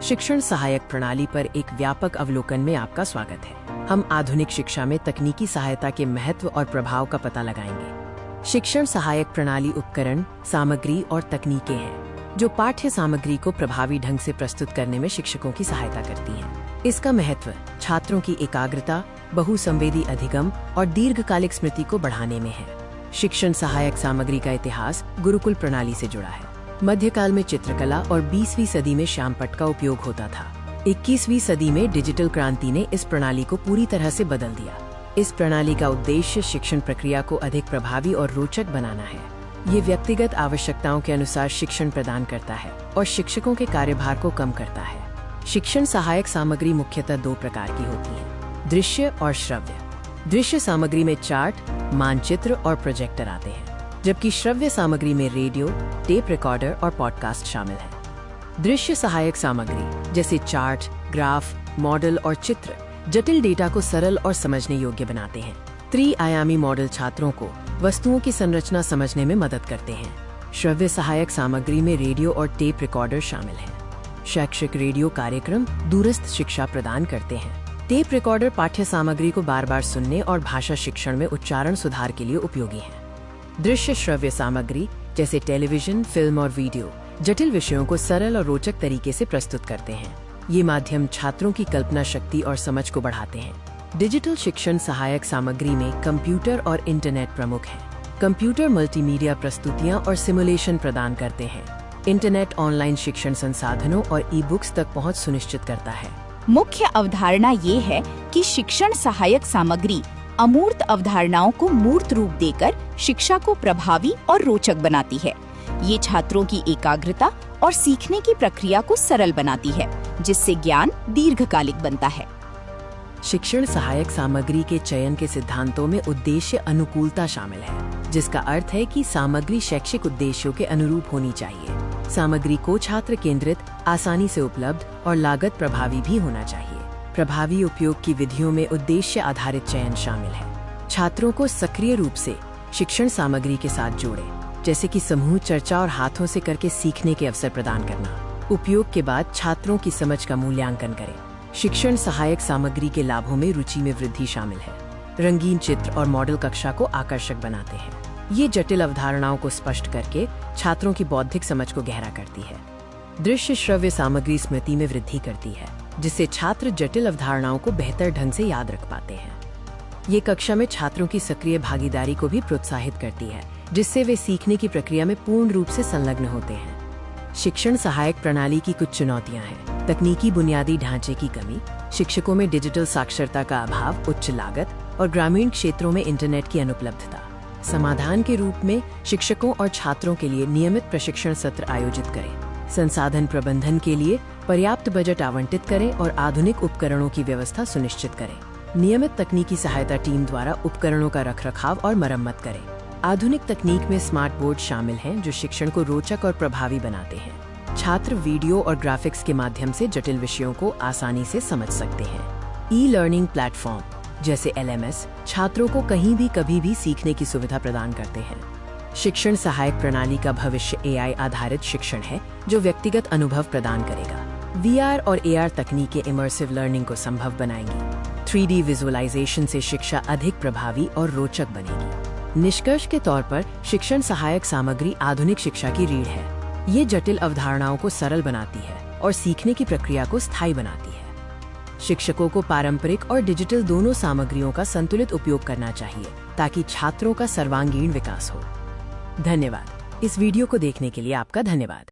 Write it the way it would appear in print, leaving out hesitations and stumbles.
शिक्षण सहायक प्रणाली पर एक व्यापक अवलोकन में आपका स्वागत है। हम आधुनिक शिक्षा में तकनीकी सहायता के महत्व और प्रभाव का पता लगाएंगे। शिक्षण सहायक प्रणाली उपकरण, सामग्री और तकनीकें हैं जो पाठ्य सामग्री को प्रभावी ढंग से प्रस्तुत करने में शिक्षकों की सहायता करती हैं। इसका महत्व छात्रों की एकाग्रता, बहुसंवेदी अधिगम और दीर्घकालिक स्मृति को बढ़ाने में है। शिक्षण सहायक सामग्री का इतिहास गुरुकुल प्रणाली से जुड़ा है। मध्यकाल में चित्रकला और 20वीं सदी में श्यामपट्ट का उपयोग होता था। 21वीं सदी में डिजिटल क्रांति ने इस प्रणाली को पूरी तरह से बदल दिया। इस प्रणाली का उद्देश्य शिक्षण प्रक्रिया को अधिक प्रभावी और रोचक बनाना है। ये व्यक्तिगत आवश्यकताओं के अनुसार शिक्षण प्रदान करता है और शिक्षकों के कार्यभार को कम करता है। शिक्षण सहायक सामग्री मुख्यतः 2 प्रकार की होती है, दृश्य और श्रव्य। दृश्य सामग्री में चार्ट, मानचित्र और प्रोजेक्टर आते हैं, जबकि श्रव्य सामग्री में रेडियो, टेप रिकॉर्डर और पॉडकास्ट शामिल है। दृश्य सहायक सामग्री जैसे चार्ट, ग्राफ, मॉडल और चित्र जटिल डेटा को सरल और समझने योग्य बनाते हैं। त्रि-आयामी मॉडल छात्रों को वस्तुओं की संरचना समझने में मदद करते हैं। श्रव्य सहायक सामग्री में रेडियो और टेप रिकॉर्डर शामिल है। शैक्षिक रेडियो कार्यक्रम दूरस्थ शिक्षा प्रदान करते हैं। टेप रिकॉर्डर पाठ्य सामग्री को बार-बार सुनने और भाषा शिक्षण में उच्चारण सुधार के लिए उपयोगी है। दृश्य श्रव्य सामग्री जैसे टेलीविजन, फिल्म और वीडियो जटिल विषयों को सरल और रोचक तरीके से प्रस्तुत करते हैं। ये माध्यम छात्रों की कल्पना शक्ति और समझ को बढ़ाते हैं। डिजिटल शिक्षण सहायक सामग्री में कंप्यूटर और इंटरनेट प्रमुख हैं। कंप्यूटर मल्टीमीडिया प्रस्तुतियां और सिमुलेशन प्रदान करते हैं। इंटरनेट ऑनलाइन शिक्षण संसाधनों और ई-बुक्स तक पहुंच सुनिश्चित करता है। मुख्य अवधारणा ये है कि शिक्षण सहायक सामग्री अमूर्त अवधारणाओं को मूर्त रूप देकर शिक्षा को प्रभावी और रोचक बनाती है। ये छात्रों की एकाग्रता और सीखने की प्रक्रिया को सरल बनाती है, जिससे ज्ञान दीर्घकालिक बनता है। शिक्षण सहायक सामग्री के चयन के सिद्धांतों में उद्देश्य अनुकूलता शामिल है, जिसका अर्थ है कि सामग्री शैक्षिक उद्देश्यों के अनुरूप होनी चाहिए। सामग्री को छात्र केंद्रित, आसानी से उपलब्ध और लागत प्रभावी भी होना चाहिए। प्रभावी उपयोग की विधियों में उद्देश्य आधारित चयन शामिल है। छात्रों को सक्रिय रूप से शिक्षण सामग्री के साथ जोड़ें, जैसे कि समूह चर्चा और हाथों से करके सीखने के अवसर प्रदान करना। उपयोग के बाद छात्रों की समझ का मूल्यांकन करें। शिक्षण सहायक सामग्री के लाभों में रुचि में वृद्धि शामिल है। रंगीन चित्र और मॉडल कक्षा को आकर्षक बनाते हैं। ये जटिल अवधारणाओं को स्पष्ट करके छात्रों की बौद्धिक समझ को गहरा करती है। दृश्य श्रव्य सामग्री स्मृति में वृद्धि करती है, जिससे छात्र जटिल अवधारणाओं को बेहतर ढंग से याद रख पाते हैं। ये कक्षा में छात्रों की सक्रिय भागीदारी को भी प्रोत्साहित करती है, जिससे वे सीखने की प्रक्रिया में पूर्ण रूप से संलग्न होते हैं। शिक्षण सहायक प्रणाली की कुछ चुनौतियां हैं। तकनीकी बुनियादी ढांचे की कमी, शिक्षकों में डिजिटल साक्षरता का अभाव, उच्च लागत और ग्रामीण क्षेत्रों में इंटरनेट की अनुपलब्धता। समाधान के रूप में शिक्षकों और छात्रों के लिए नियमित प्रशिक्षण सत्र आयोजित करें। संसाधन प्रबंधन के लिए पर्याप्त बजट आवंटित करें और आधुनिक उपकरणों की व्यवस्था सुनिश्चित करें। नियमित तकनीकी सहायता टीम द्वारा उपकरणों का रखरखाव और मरम्मत करें। आधुनिक तकनीक में स्मार्ट बोर्ड शामिल हैं, जो शिक्षण को रोचक और प्रभावी बनाते हैं। छात्र वीडियो और ग्राफिक्स के माध्यम से जटिल विषयों को आसानी से समझ सकते हैं। ई-लर्निंग प्लेटफॉर्म जैसे LMS छात्रों को कहीं भी कभी भी सीखने की सुविधा प्रदान करते हैं। शिक्षण सहायक प्रणाली का भविष्य AI आधारित शिक्षण है, जो व्यक्तिगत अनुभव प्रदान करेगा। VR और AR तकनीकें इमर्सिव लर्निंग को संभव बनाएंगी। 3D विजुअलाइजेशन से शिक्षा अधिक प्रभावी और रोचक बनेगी। निष्कर्ष के तौर पर शिक्षण सहायक सामग्री आधुनिक शिक्षा की रीढ़ है। ये जटिल अवधारणाओं को सरल बनाती है और सीखने की प्रक्रिया को स्थायी बनाती है। शिक्षकों को पारंपरिक और डिजिटल दोनों सामग्रियों का संतुलित उपयोग करना चाहिए, ताकि छात्रों का सर्वांगीण विकास हो। धन्यवाद। इस वीडियो को देखने के लिए आपका धन्यवाद।